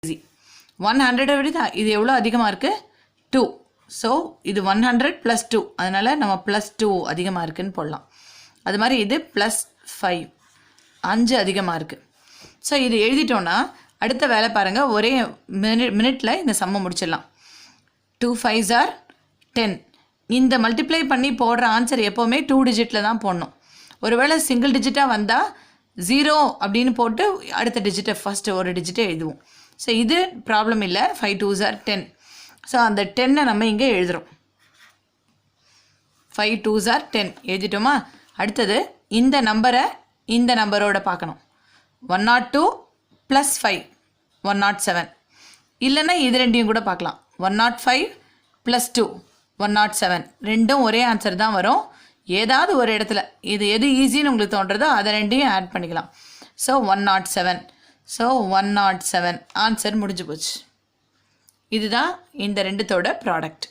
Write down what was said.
Easy. 100 விட இது எவ்வளோ அதிகமாக இருக்குது? 2. ஸோ இது 100 + 2, அதனால் நம்ம +2 அதிகமாக இருக்குதுன்னு போடலாம். அது மாதிரி இது +5, 5 அதிகமாக இருக்குது. ஸோ இது எழுதிட்டோன்னா அடுத்த வேலை பாருங்கள், ஒரே மினிட்டில் இந்த சம்மை முடிச்சிடலாம். 2 5s are 10. இந்த மல்டிப்ளை பண்ணி போடுற ஆன்சர் எப்போவுமே 2 டிஜிட்டில் தான் போடணும். ஒருவேளை சிங்கிள் டிஜிட்டாக வந்தால் 0 அப்படின்னு போட்டு அடுத்த டிஜிட்டை ஃபஸ்ட்டு ஒரு டிஜிட்டை எழுதுவோம். ஸோ இது ப்ராப்ளம் இல்லை. 5 2s are 10. ஸோ அந்த 10 நம்ம இங்கே எழுதுகிறோம். 5 2s are 10 எழுதிட்டோமா? அடுத்தது இந்த நம்பரை இந்த நம்பரோட பார்க்கணும். 102 + 5 107. இல்லைன்னா இது ரெண்டையும் கூட பார்க்கலாம். 105 + 2 107. ரெண்டும் ஒரே ஆன்சர் தான் வரும். ஏதாவது ஒரு இடத்துல இது எது ஈஸின்னு உங்களுக்கு தோன்றதோ அதை ரெண்டையும் ஆட் பண்ணிக்கலாம். ஸோ 107. ஸோ 107 ஆன்சர் முடிஞ்சு போச்சு. இதுதான் இந்த ரெண்டுத்தோட ப்ராடக்ட்.